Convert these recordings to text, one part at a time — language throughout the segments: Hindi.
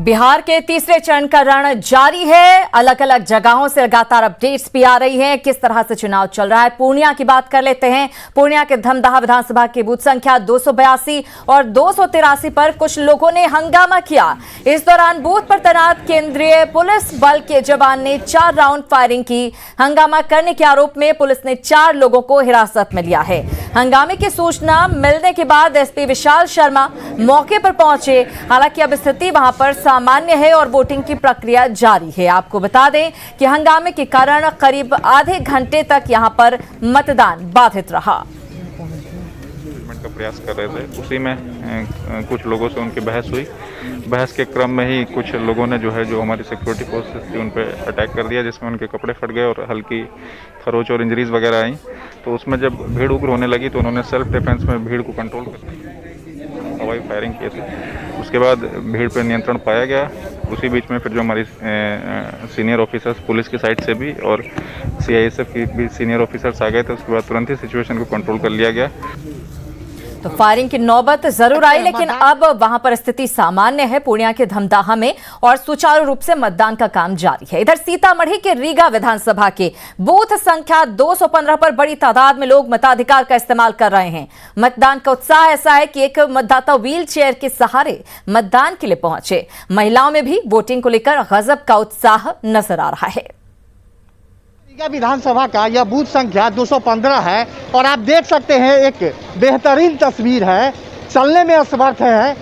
बिहार के तीसरे चरण का रण जारी है। अलग अलग जगहों से लगातार अपडेट्स भी आ रही हैं। किस तरह से चुनाव चल रहा है, पूर्णिया की बात कर लेते हैं। पूर्णिया के धमदाहा विधानसभा की बूथ संख्या 282 और 283 पर कुछ लोगों ने हंगामा किया। इस दौरान बूथ पर तैनात केंद्रीय पुलिस बल के जवान ने 4 राउंड फायरिंग की। हंगामा करने के आरोप में पुलिस ने 4 लोगों को हिरासत में लिया है। हंगामे की सूचना मिलने के बाद एसपी विशाल शर्मा मौके पर पहुंचे। हालांकि अब स्थिति वहां पर सामान्य है और वोटिंग की प्रक्रिया जारी है। आपको बता दें कि हंगामे के कारण करीब आधे घंटे तक यहां पर मतदान बाधित रहा। का प्रयास कर रहे थे, उसी में कुछ लोगों से उनकी बहस हुई। बहस के क्रम में ही कुछ लोगों ने जो हमारी सिक्योरिटी फोर्सेस थी उन पर अटैक कर दिया, जिसमें उनके कपड़े फट गए और हल्की खरोच और इंजरीज वगैरह आई। तो उसमें जब भीड़ उग्र होने लगी तो उन्होंने सेल्फ डिफेंस में भीड़ को कंट्रोल कर हवाई फायरिंग किए थे। उसके बाद भीड़ पर नियंत्रण पाया गया। उसी बीच में फिर जो हमारी सीनियर ऑफिसर्स पुलिस की साइड से भी और CISF की भी सीनियर ऑफिसर्स आ गए थे। उसके बाद तुरंत ही सिचुएशन को कंट्रोल कर लिया गया। तो फायरिंग की नौबत जरूर आई, लेकिन अब वहां पर स्थिति सामान्य है पूर्णिया के धमदाहा में और सुचारू रूप से मतदान का काम जारी है। इधर सीतामढ़ी के रीगा विधानसभा के बूथ संख्या 215 पर बड़ी तादाद में लोग मताधिकार का इस्तेमाल कर रहे हैं। मतदान का उत्साह ऐसा है कि एक मतदाता व्हील चेयर के सहारे मतदान के लिए पहुंचे। महिलाओं में भी वोटिंग को लेकर गजब का उत्साह नजर आ रहा है। विधानसभा का यह बूथ संख्या 215 है और आप देख सकते हैं एक बेहतरीन तस्वीर है। चलने में असमर्थ है,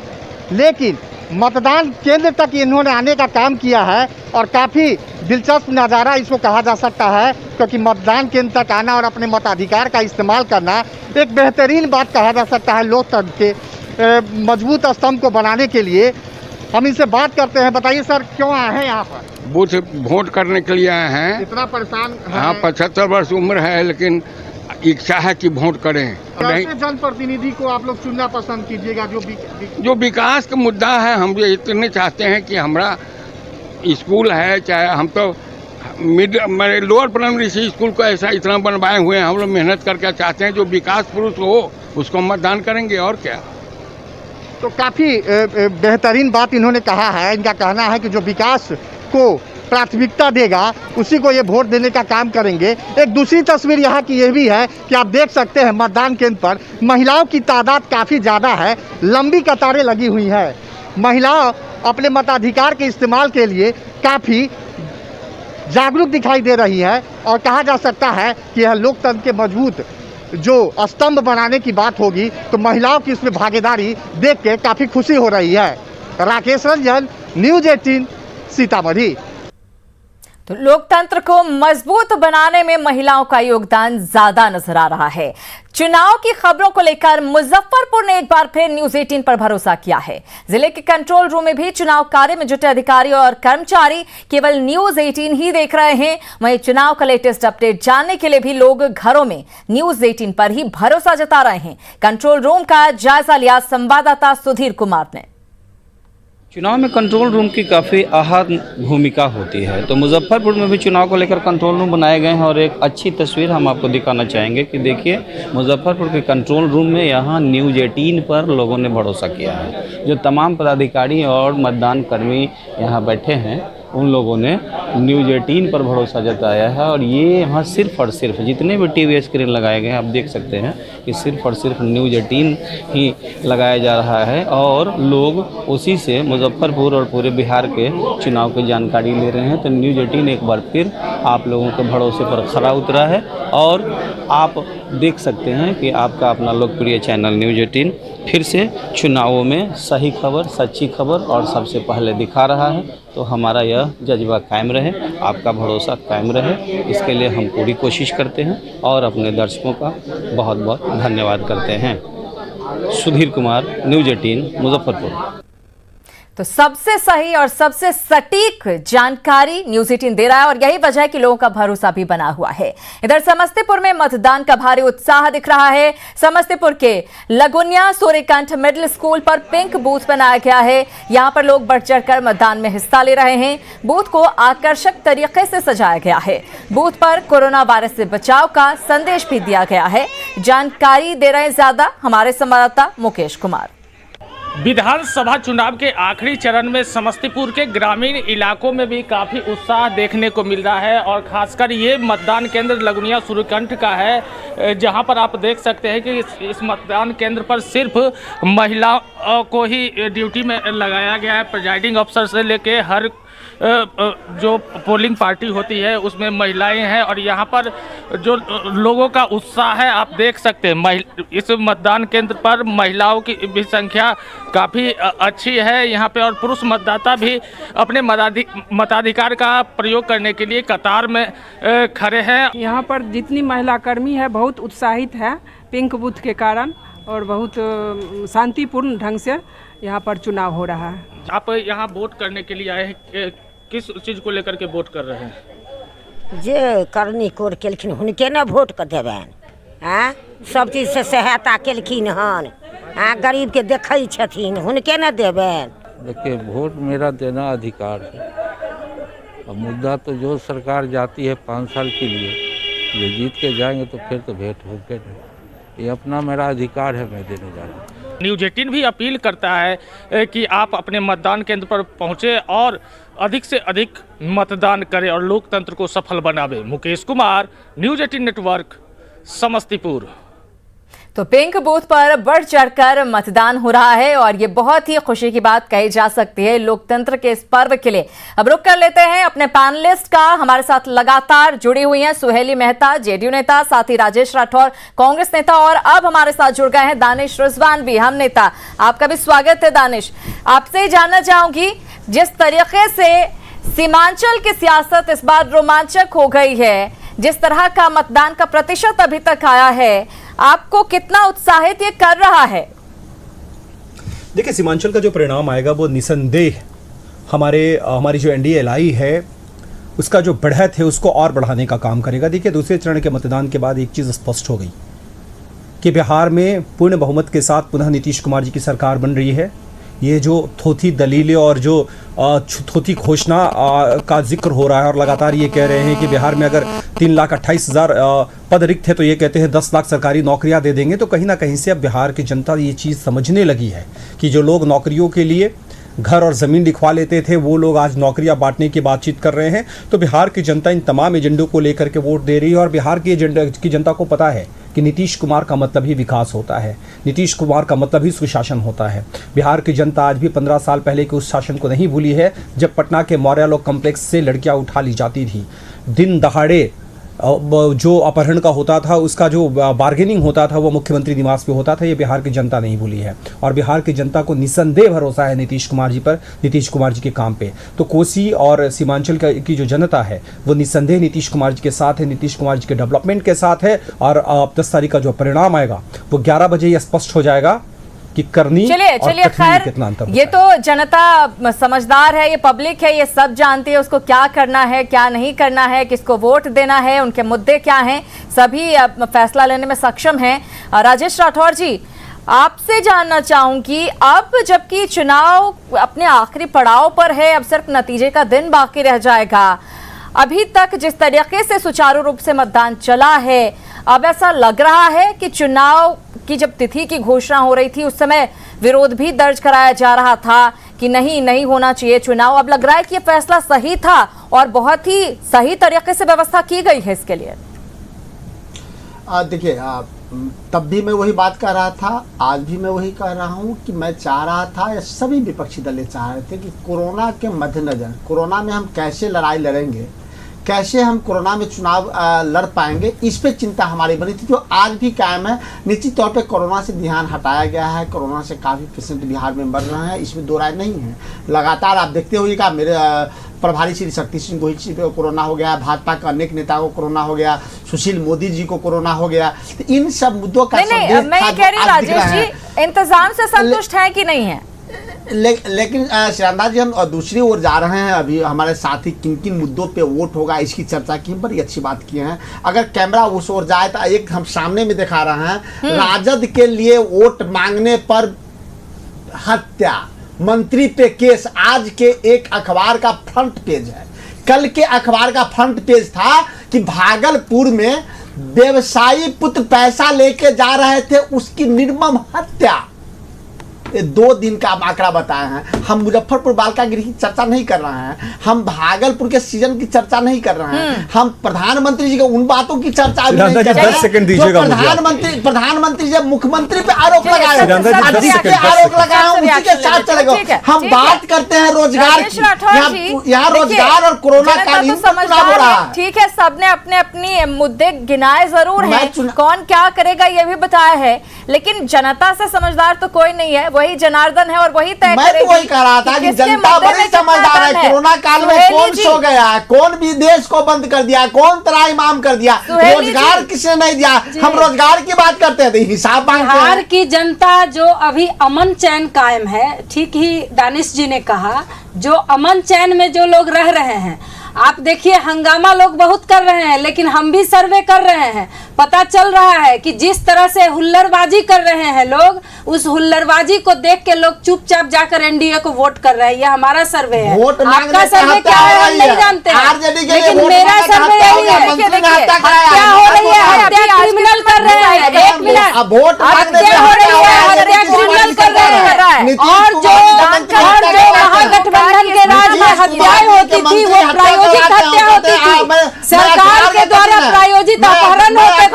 लेकिन मतदान केंद्र तक इन्होंने आने का काम किया है और काफ़ी दिलचस्प नज़ारा इसको कहा जा सकता है, क्योंकि मतदान केंद्र तक आना और अपने मताधिकार का इस्तेमाल करना एक बेहतरीन बात कहा जा सकता है लोकतंत्र के मजबूत स्तंभ को बनाने के लिए। हम इनसे बात करते हैं। बताइए सर, क्यों आए हैं यहाँ पर? बूथ वोट करने के लिए आए हैं। इतना परेशान है? हाँ, 75 वर्ष उम्र है, लेकिन इच्छा है कि वोट करें। कैसे जनप्रतिनिधि को आप लोग चुनना पसंद कीजिएगा? जो विकास का मुद्दा है, हम ये इतने चाहते हैं कि हमारा स्कूल है, चाहे हम तो लोअर प्राइमरी से स्कूल को ऐसा इतना बनवाए हुए हैं, हम लोग मेहनत करके चाहते हैं जो विकास पुरुष हो उसको मतदान करेंगे और क्या। तो काफ़ी बेहतरीन बात इन्होंने कहा है। इनका कहना है कि जो विकास को प्राथमिकता देगा उसी को ये वोट देने का काम करेंगे। एक दूसरी तस्वीर यहाँ की ये भी है कि आप देख सकते हैं मतदान केंद्र पर महिलाओं की तादाद काफ़ी ज़्यादा है। लंबी कतारें लगी हुई हैं। महिलाओं अपने मताधिकार के इस्तेमाल के लिए काफ़ी जागरूक दिखाई दे रही है और कहा जा सकता है कि यह लोकतंत्र के मजबूत जो स्तंभ बनाने की बात होगी तो महिलाओं की इसमें भागीदारी देख के काफ़ी खुशी हो रही है। राकेश रंजन, न्यूज़ 18 सीतामढ़ी। तो लोकतंत्र को मजबूत बनाने में महिलाओं का योगदान ज्यादा नजर आ रहा है। चुनाव की खबरों को लेकर मुजफ्फरपुर ने एक बार फिर न्यूज़ 18 पर भरोसा किया है। जिले के कंट्रोल रूम में भी चुनाव कार्य में जुटे अधिकारी और कर्मचारी केवल न्यूज़ 18 ही देख रहे हैं। वहीं चुनाव का लेटेस्ट अपडेट जानने के लिए भी लोग घरों में न्यूज़ 18 पर ही भरोसा जता रहे हैं। कंट्रोल रूम का जायजा लिया संवाददाता सुधीर कुमार ने। चुनाव में कंट्रोल रूम की काफ़ी अहम भूमिका होती है, तो मुजफ्फरपुर में भी चुनाव को लेकर कंट्रोल रूम बनाए गए हैं और एक अच्छी तस्वीर हम आपको दिखाना चाहेंगे कि देखिए मुजफ्फरपुर के कंट्रोल रूम में यहाँ न्यूज़ 18 पर लोगों ने भरोसा किया है। जो तमाम पदाधिकारी और मतदान कर्मी यहाँ बैठे हैं उन लोगों ने न्यूज़ 18 पर भरोसा जताया है और ये यहाँ सिर्फ और सिर्फ जितने भी टीवी स्क्रीन लगाए गए हैं आप देख सकते हैं कि सिर्फ और सिर्फ न्यूज़ 18 ही लगाया जा रहा है और लोग उसी से मुजफ्फरपुर और पूरे बिहार के चुनाव की जानकारी ले रहे हैं। तो न्यूज़ 18 एक बार फिर आप लोगों के भरोसे पर खरा उतरा है और आप देख सकते हैं कि आपका अपना लोकप्रिय चैनल न्यूज़ 18 फिर से चुनावों में सही खबर, सच्ची खबर और सबसे पहले दिखा रहा है। तो हमारा यह जज्बा कायम रहे, आपका भरोसा कायम रहे, इसके लिए हम पूरी कोशिश करते हैं और अपने दर्शकों का बहुत बहुत धन्यवाद करते हैं। सुधीर कुमार, न्यूज़ 18 मुजफ्फरपुर। तो सबसे सही और सबसे सटीक जानकारी न्यूज़ 18 दे रहा है और यही वजह है कि लोगों का भरोसा भी बना हुआ है। इधर समस्तीपुर में मतदान का भारी उत्साह दिख रहा है। समस्तीपुर के लगुनिया सूर्यकांत मिडिल स्कूल पर पिंक बूथ बनाया गया है। यहां पर लोग बढ़ चढ़कर मतदान में हिस्सा ले रहे हैं। बूथ को आकर्षक तरीके से सजाया गया है। बूथ पर कोरोना वायरस से बचाव का संदेश भी दिया गया है। जानकारी दे रहे हैं ज्यादा हमारे संवाददाता मुकेश कुमार। विधानसभा चुनाव के आखिरी चरण में समस्तीपुर के ग्रामीण इलाकों में भी काफ़ी उत्साह देखने को मिल रहा है और खासकर ये मतदान केंद्र लगुनिया सूर्यकंठ का है, जहां पर आप देख सकते हैं कि इस मतदान केंद्र पर सिर्फ महिलाओं को ही ड्यूटी में लगाया गया है। प्रिजाइडिंग अफसर से लेके हर जो पोलिंग पार्टी होती है उसमें महिलाएं हैं और यहाँ पर जो लोगों का उत्साह है आप देख सकते हैं। इस मतदान केंद्र पर महिलाओं की भी संख्या काफ़ी अच्छी है यहाँ पे और पुरुष मतदाता भी अपने मताधिकार का प्रयोग करने के लिए कतार में खड़े हैं। यहाँ पर जितनी महिला कर्मी है बहुत उत्साहित है पिंक बूथ के कारण और बहुत शांतिपूर्ण ढंग से यहाँ पर चुनाव हो रहा है। आप यहाँ वोट करने के लिए आए हैं, किस चीज़ को लेकर के वोट कर रहे हैं? जे करनी कोर केलखिन हुनके ने वोट कर देबनि। सब चीज से सहायता केलखिन हन, गरीब के देखै छथिन हुनके ने देबनि। देखिए, वोट मेरा देना अधिकार है। अब मुद्दा तो जो सरकार जाती है 5 साल के लिए, ये जीत के जाएंगे तो फिर तो भेंट होके नहीं। ये अपना मेरा अधिकार है, मैं देने जा रहा हूँ। न्यूज़ 18 भी अपील करता है कि आप अपने मतदान केंद्र पर पहुंचे और अधिक से अधिक मतदान करें और लोकतंत्र को सफल बनावे। Mukesh Kumar, news 18 network, Samastipur. तो पिंक बूथ पर बढ़ चढ़कर मतदान हो रहा है और ये बहुत ही खुशी की बात कही जा सकती है लोकतंत्र के इस पर्व के लिए। अब रुक कर लेते हैं अपने पैनलिस्ट का। हमारे साथ लगातार जुड़ी हुई हैं सुहेली मेहता, जेडीयू नेता, साथ ही राजेश राठौर, कांग्रेस नेता, और अब हमारे साथ जुड़ गए हैं दानिश रिजवान भी, हम नेता। आपका भी स्वागत है दानिश। आपसे जानना चाहूंगी, जिस तरीके से सीमांचल की सियासत इस बार रोमांचक हो गई है, जिस तरह का मतदान का प्रतिशत अभी तक आया है, आपको कितना उत्साहित ये कर रहा है? देखिए, सीमांचल का जो परिणाम आएगा वो निसंदेह हमारी जो एनडीए है उसका जो बढ़त है उसको और बढ़ाने का काम करेगा। देखिए, दूसरे चरण के मतदान के बाद एक चीज़ स्पष्ट हो गई कि बिहार में पूर्ण बहुमत के साथ पुनः नीतीश कुमार जी की सरकार बन रही है। ये जो थोथी दलीलें और जो थोथी घोषणा का जिक्र हो रहा है और लगातार ये कह रहे हैं कि बिहार में अगर 3,28,000 पद रिक्त है तो ये कहते हैं 10 लाख सरकारी नौकरियां दे देंगे, तो कहीं ना कहीं से अब बिहार की जनता ये चीज़ समझने लगी है कि जो लोग नौकरियों के लिए घर और ज़मीन लिखवा लेते थे वो लोग आज नौकरियां बांटने की बातचीत कर रहे हैं। तो बिहार की जनता इन तमाम एजेंडों को लेकर के वोट दे रही है और बिहार की जनता को पता है कि नीतीश कुमार का मतलब ही विकास होता है, नीतीश कुमार का मतलब ही सुशासन होता है। बिहार की जनता आज भी 15 साल पहले के उस शासन को नहीं भूली है जब पटना के मौर्य लॉ कॉम्प्लेक्स से लड़कियां उठा ली जाती थी। दिन दहाड़े जो अपहरण का होता था, उसका जो बार्गेनिंग होता था वो मुख्यमंत्री निवास पे होता था। ये बिहार की जनता नहीं भूली है और बिहार की जनता को निसंदेह भरोसा है नीतीश कुमार जी पर, नीतीश कुमार जी के काम पे। तो कोसी और सीमांचल की जो जनता है वो निसंदेह नीतीश कुमार जी के साथ है, नीतीश कुमार जी के डेवलपमेंट के साथ है। और 10 तारीख का जो परिणाम आएगा वो 11 बजे ये स्पष्ट हो जाएगा कि करनी चलिए खैर, ये तो जनता समझदार है, ये पब्लिक है, ये सब जानती है उसको क्या करना है, क्या नहीं करना है, किसको वोट देना है, उनके मुद्दे क्या हैं, सभी फैसला लेने में सक्षम हैं। राजेश राठौर जी, आपसे जानना चाहूंगी, अब जबकि चुनाव अपने आखिरी पड़ाव पर है, अब सिर्फ नतीजे का दिन बाकी रह जाएगा, अभी तक जिस तरीके से सुचारू रूप से मतदान चला है, अब ऐसा लग रहा है कि चुनाव की जब तिथि की घोषणा हो रही थी उस समय विरोध भी दर्ज कराया जा रहा था कि नहीं होना चाहिए चुनाव, अब लग रहा है कि ये फैसला सही था और बहुत ही सही तरीके से व्यवस्था की गई है इसके लिए। देखिए, तब भी मैं वही बात कर रहा था, आज भी मैं वही कह रहा हूँ कि मैं चाह रहा था, या सभी विपक्षी दल चाह रहे थे कि कोरोना के मद्देनजर कोरोना में हम कैसे लड़ाई लड़ेंगे, कैसे हम कोरोना में चुनाव लड़ पाएंगे, इस पे चिंता हमारी बनी थी, जो आज भी कायम है। निश्चित तौर पे कोरोना से ध्यान हटाया गया है, कोरोना से काफ़ी पेशेंट बिहार में मर रहे हैं, इसमें दो राय नहीं है। लगातार आप देखते होइएगा, मेरे प्रभारी श्री शक्ति सिंह गोहिल जी को कोरोना हो गया, भाजपा के अनेक नेताओं को कोरोना हो गया, सुशील मोदी जी को कोरोना हो गया। तो इन सब मुद्दों का नहीं, मैं कह रही राजेश जी, इंतजाम से संतुष्ट है कि नहीं है? लेकिन श्रीरामदास जी, हम दूसरी ओर जा रहे हैं। अभी हमारे साथी किन किन मुद्दों पे वोट होगा इसकी चर्चा की, बड़ी अच्छी बात की है। अगर कैमरा उस ओर जाए तो एक हम सामने में दिखा रहे हैं, राजद के लिए वोट मांगने पर हत्या, मंत्री पे केस, आज के एक अखबार का फ्रंट पेज है। कल के अखबार का फ्रंट पेज था कि भागलपुर में व्यवसायी पुत्र पैसा लेके जा रहे थे, उसकी निर्मम हत्या। ये 2 दिन का आप आंकड़ा बताए हैं। हम मुजफ्फरपुर बालिका गृह की चर्चा नहीं कर रहे हैं, हम भागलपुर के सीजन की चर्चा नहीं कर रहे हैं, हम प्रधानमंत्री जी के उन बातों की चर्चा अभी नहीं कर रहे हैं। प्रधानमंत्री जी मुख्यमंत्री पे आरोप लगाए, आरोप लगाए उसी के साथ चलेगा। हम बात करते हैं रोजगार की, यहाँ रोजगार और कोरोना काल हो रहा है। ठीक है, सबने अपने अपनी मुद्दे गिनाए जरूर है, कौन क्या करेगा ये भी बताया है, लेकिन जनता से समझदार तो कोई नहीं है, वही जनार्दन है और वही तय करेगी। मैं तो वही कह रहा था कि जनता बड़ी समझदार है। कोरोना काल में कौन सो गया, कौन भी देश को बंद कर दिया, कौन त्राहिमाम कर दिया, रोजगार किसने नहीं दिया। हम रोजगार की बात करते हैं तो हिसाब मांगते हैं। बिहार की जनता जो अभी अमन चैन कायम है, ठीक ही दानिश जी ने कहा, जो अमन चैन में जो लोग रह रहे हैं, आप देखिए हंगामा लोग बहुत कर रहे हैं, लेकिन हम भी सर्वे कर रहे हैं, पता चल रहा है कि जिस तरह से हुल्लड़बाजी कर रहे हैं लोग, उस हुल्लड़बाजी को देख के लोग चुपचाप जाकर एनडीए को वोट कर रहे हैं। ये हमारा सर्वे है, आपका सर्वे क्या है हम नहीं जानते हैं, लेकिन मेरा सर्वे यही है। हत्या हो रही है, हत्या क्रिमिनल कर रहे हैं, 1 मिनट, हत्या हो रही है, हत्या क्रिमिनल कर रहे हैं, और जो महागठबंधन के राज में हत्याएं होती थी वो प्रायोजित हत्या होती थी, सरकार के द्वारा प्रायोजित अपहरण होते थे।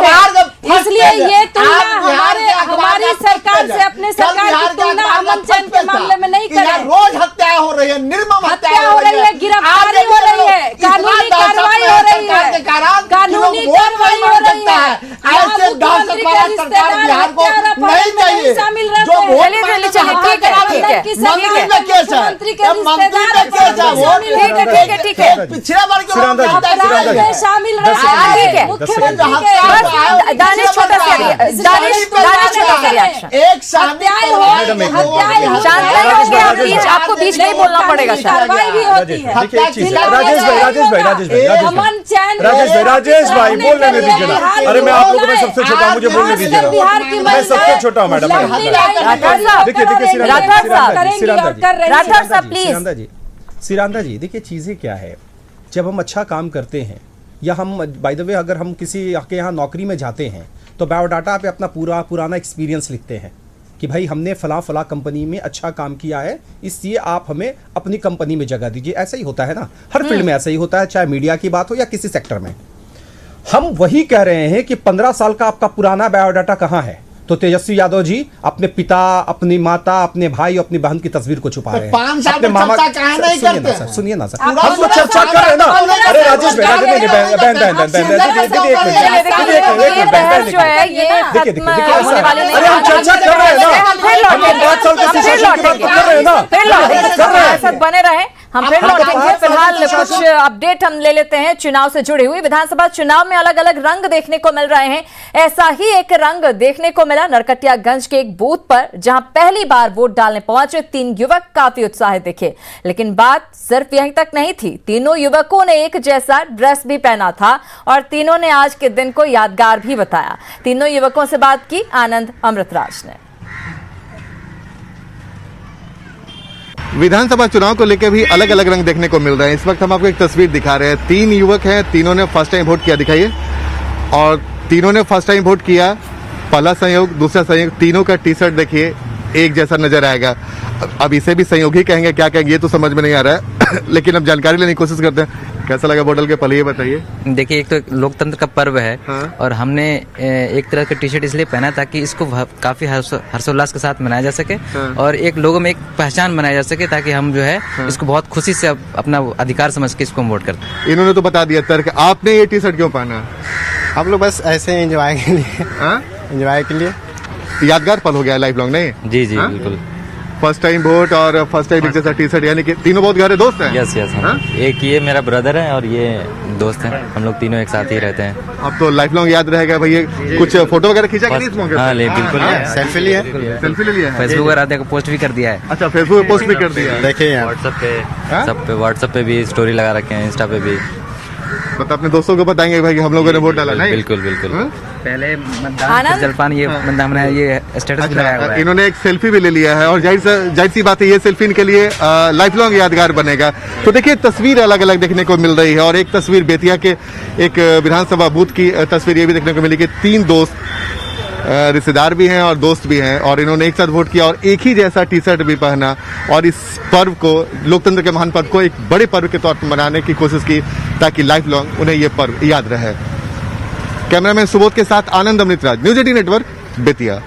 इसलिए ये तुलना हमारी सरकार से अपने सरकार की तुलना अमन चैन के मामले में नहीं करें। रोज हत्या हो रही है, निर्मम हत्या हो रही है, गिरफ्तारी हो रही है, कानूनी कार्रवाई हो रही है, कानूनी कार्रवाई हो रही है। ऐसे दहशतवादी सरकार बिहार को नहीं चाहिए। शामिल जो वोट मांगने ठीक है, मंदिर में केस है, मंदिर में केस है, वो ठीक है, पिछड़े वर्ग के शामिल दानिश छोटा सा रिएक्शन। एक शामिल आपको बीच नहीं बोलना पड़ेगा शायद। राजेश भाई बोलने में दीजिए ना। अरे मैं आप लोगों में सबसे छोटा, मुझे बोलने दीजिए ना, मैं सबसे छोटा हूँ मैडम। देखिए सिरांदा जी, देखिए चीजें क्या है, जब हम अच्छा काम करते हैं या हम बाय द वे अगर हम किसी के यहाँ नौकरी में जाते हैं तो बायोडाटा पे अपना पुराना एक्सपीरियंस लिखते हैं कि भाई हमने फला कंपनी में अच्छा काम किया है, इसलिए आप हमें अपनी कंपनी में जगह दीजिए। ऐसा ही होता है ना, हर फील्ड में ऐसा ही होता है, चाहे मीडिया की बात हो या किसी सेक्टर में। हम वही कह रहे हैं कि 15 साल का आपका पुराना बायोडाटा कहाँ है, तो तेजस्वी यादव जी अपने पिता, अपनी माता, अपने भाई, अपनी बहन की तस्वीर को छुपा रहे हैं। 5 साल में चर्चा काहे नहीं करते? सुनिए ना सर, हम लोग चर्चा कर रहे हैं ना। अरे राजेश भाई, अरे हम चर्चा कर रहे हैं ना, हम 5 साल के सुशासन की बात तो कर रहे हैं ना। बने रहे, हम फिर लौटेंगे। फिलहाल कुछ अपडेट हम ले लेते हैं चुनाव से जुड़ी हुई। विधानसभा चुनाव में अलग अलग रंग देखने को मिल रहे हैं। ऐसा ही एक रंग देखने को मिला नरकटियागंज के एक बूथ पर, जहां पहली बार वोट डालने पहुंचे 3 युवक काफी उत्साहित दिखे। लेकिन बात सिर्फ यहीं तक नहीं थी, तीनों युवकों ने एक जैसा ड्रेस भी पहना था और तीनों ने आज के दिन को यादगार भी बताया। तीनों युवकों से बात की आनंद अमृतराज ने। विधानसभा चुनाव को लेकर भी अलग अलग रंग देखने को मिल रहे हैं। इस वक्त हम आपको एक तस्वीर दिखा रहे हैं। 3 युवक हैं, तीनों ने फर्स्ट टाइम वोट किया, दिखाइए। और तीनों ने फर्स्ट टाइम वोट किया। पहला संयोग, दूसरा संयोग, तीनों का टी शर्ट देखिए एक जैसा नजर आएगा। अब इसे भी संयोग ही कहेंगे, क्या कहेंगे ये तो समझ में नहीं आ रहा है लेकिन अब जानकारी लेने की कोशिश करते हैं। कैसा लगा वोट डाल के, पहले ये बताइए। देखिए, एक तो लोकतंत्र का पर्व है। हाँ। और हमने एक तरह का टी शर्ट इसलिए पहना ताकि इसको काफी हर्षोल्लास के साथ मनाया जा सके। हाँ। और एक लोगों में एक पहचान बनाया जा सके, ताकि हम जो है हाँ। इसको बहुत खुशी से अपना अधिकार समझ के इसको हम वोट करते हैं। इन्होंने तो बता दिया तर्क, आपने ये टी शर्ट क्यों पहना? हम लोग बस ऐसे एंजॉय के लिए, एंजॉय के लिए। यादगार पल हो गया लाइफ लॉन्ग, नहीं? जी जी बिल्कुल। फर्स्ट टाइम वोट और फर्स्ट टाइम जैसा टी शर्ट, यानी कि तीनों बहुत गहरे दोस्त हैं। Yes yes. एक ये मेरा ब्रदर है और ये दोस्त हैं, हम लोग तीनों एक साथ ही रहते हैं। अब तो लाइफ लॉन्ग याद रहेगा भैया। कुछ फोटो वगैरह खींचा कि नहीं इस मौके? हाँ बिल्कुल, सेल्फी लिया, सेल्फी ले लिया। फेसबुक पर आते पोस्ट भी कर दिया है। अच्छा, फेसबुक पे पोस्ट भी कर दिया है। देखिए व्हाट्सएप पे, सब पे, व्हाट्सएप पे भी स्टोरी लगा रखे हैं, इंस्टा पे भी। तो अपने दोस्तों को बताएंगे भाई कि हम लोगों ने वोट डाला, नहीं? बिल्कुल बिल्कुल। पहले मतदान जलपान ये मतदान ये स्टेटस भी लगाया हुआ है। इन्होंने एक सेल्फी भी ले लिया है और जाहिर सी बात है ये सेल्फी इनके लिए लाइफ लॉन्ग यादगार बनेगा। तो देखिए, तस्वीर अलग अलग देखने को मिल रही है। और एक तस्वीर बेतिया के एक विधानसभा बूथ की तस्वीर ये भी देखने को मिली कि 3 दोस्त रिश्तेदार भी हैं और दोस्त भी हैं, और इन्होंने एक साथ वोट किया और एक ही जैसा टी शर्ट भी पहना और इस पर्व को, लोकतंत्र के महान पर्व को एक बड़े पर्व के तौर पर मनाने की कोशिश की ताकि लाइफ लॉन्ग उन्हें ये पर्व याद रहे। कैमरामैन सुबोध के साथ आनंद अमृतराज, न्यूज 18 नेटवर्क, बेतिया।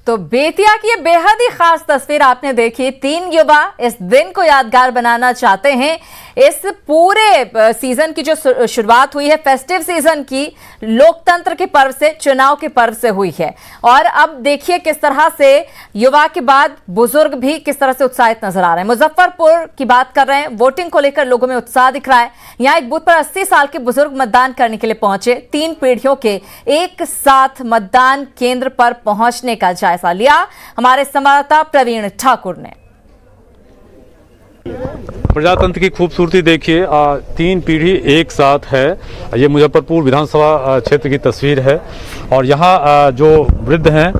तो बेतिया की ये बेहद ही खास तस्वीर आपने देखी। 3 युवा इस दिन को यादगार बनाना चाहते हैं। इस पूरे सीजन की जो शुरुआत हुई है, फेस्टिव सीजन की, लोकतंत्र के पर्व से, चुनाव के पर्व से हुई है। और अब देखिए किस तरह से युवा के बाद बुजुर्ग भी किस तरह से उत्साहित नजर आ रहे हैं। मुजफ्फरपुर की बात कर रहे हैं, वोटिंग को लेकर लोगों में उत्साह दिख रहा है। यहां एक बूथ पर 80 साल के बुजुर्ग मतदान करने के लिए पहुंचे। 3 पीढ़ियों के एक साथ मतदान केंद्र पर पहुंचने का जायजा लिया हमारे संवाददाता प्रवीण ठाकुर ने। प्रजातंत्र की खूबसूरती देखिए, 3 पीढ़ी एक साथ है। ये मुजफ्फरपुर विधानसभा क्षेत्र की तस्वीर है और यहाँ जो वृद्ध हैं,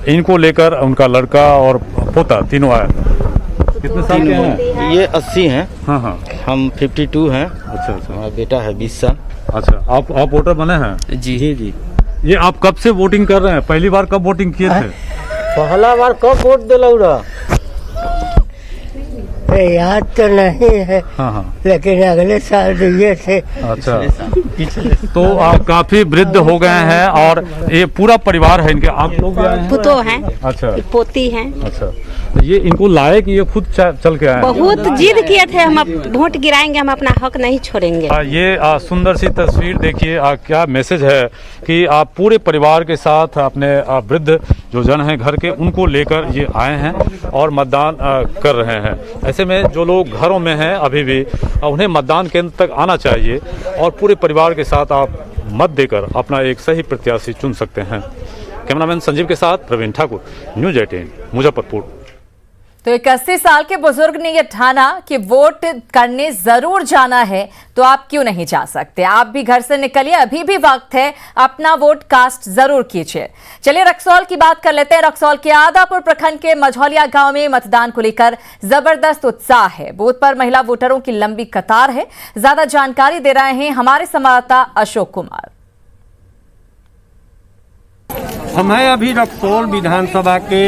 इनको लेकर उनका लड़का और पोता तीनों आए। कितने साल के हैं? ये 80 हैं। हाँ हाँ, हम 52 हैं। अच्छा अच्छा। हमारा बेटा है 20 साल। अच्छा, आप वोटर बने हैं? जी जी जी। ये आप कब से वोटिंग कर रहे हैं? पहली बार कब वोटिंग किए थे? पहला बार कब वोट दिलौरा? याद तो नहीं है। हाँ हाँ, लेकिन अगले साल दिए थे। अच्छा, तो आप काफी वृद्ध हो गए हैं और ये पूरा परिवार है इनके। आप लोग भी आए हैं? पुतो हैं। अच्छा, पोती हैं। अच्छा, ये इनको लाए कि ये खुद चल के आए? बहुत जिद किए थे, हम वोट गिराएंगे, हम अपना हक नहीं छोड़ेंगे। ये सुंदर सी तस्वीर देखिए, क्या मैसेज है कि आप पूरे परिवार के साथ अपने वृद्ध जो जन हैं घर के, उनको लेकर ये आए हैं और मतदान कर रहे हैं। ऐसे में जो लोग घरों में हैं अभी भी, उन्हें मतदान केंद्र तक आना चाहिए और पूरे परिवार के साथ आप मत देकर अपना एक सही प्रत्याशी चुन सकते हैं। कैमरामैन संजीव के साथ प्रवीण ठाकुर, न्यूज 18 मुजफ्फरपुर। तो एक 80 साल के बुजुर्ग ने यह ठाना कि वोट करने जरूर जाना है, तो आप क्यों नहीं जा सकते? आप भी घर से निकलिए, अभी भी वक्त है, अपना वोट कास्ट जरूर कीजिए। चलिए रक्सौल की बात कर लेते हैं। रक्सौल के आदापुर प्रखंड के मझौलिया गांव में मतदान को लेकर जबरदस्त उत्साह है। बूथ पर महिला वोटरों की लंबी कतार है। ज्यादा जानकारी दे रहे हैं हमारे संवाददाता अशोक कुमार। हम हैं अभी रक्सौल विधानसभा के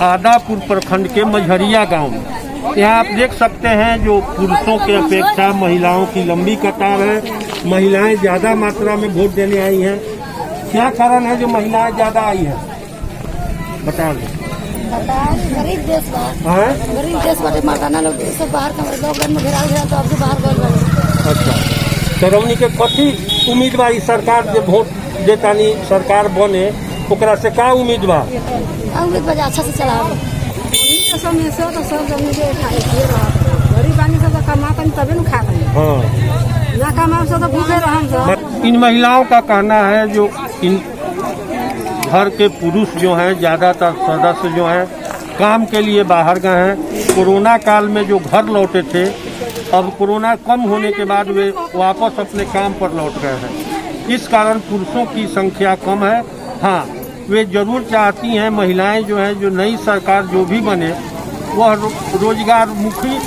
आदापुर प्रखंड के मझरिया गांव में। यहाँ आप देख सकते हैं जो पुरुषों के अपेक्षा महिलाओं की लंबी कतार है। महिलाएं ज्यादा मात्रा में वोट देने आई हैं। क्या कारण है जो महिलाएं ज्यादा आई हैं, बता दें। गरीब देश गरीब देश मर्दाना लोग सब बाहर लॉकडाउन में घेरा तो अब बाहर गए। अच्छा, चरौनी के कथी उम्मीदवार सरकार जो वोट देतानी सरकार बने, ओकरा से का उम्मीद बा? अच्छा से चला इन महिलाओं का कहना है जो इन घर के पुरुष जो हैं, ज्यादातर सदस्य जो हैं काम के लिए बाहर गए हैं। कोरोना काल में जो घर लौटे थे, अब कोरोना कम होने के बाद वे वापस अपने काम पर लौट गए हैं। इस कारण पुरुषों की संख्या कम है। हाँ, वे जरूर चाहती हैं महिलाएं जो हैं, जो नई सरकार जो भी बने वह रोजगार मुखी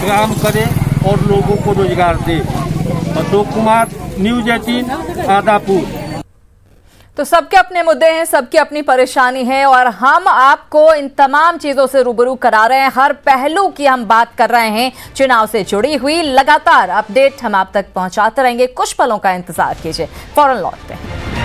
काम करे और लोगों को रोजगार दे। अशोक कुमार, न्यूज 18 आदापुर। तो सबके अपने मुद्दे हैं, सबकी अपनी परेशानी है और हम आपको इन तमाम चीजों से रूबरू करा रहे हैं। हर पहलू की हम बात कर रहे हैं, चुनाव से जुड़ी हुई लगातार अपडेट हम आप तक पहुंचाते रहेंगे। कुछ पलों का इंतजार कीजिए, फौरन लौटते हैं।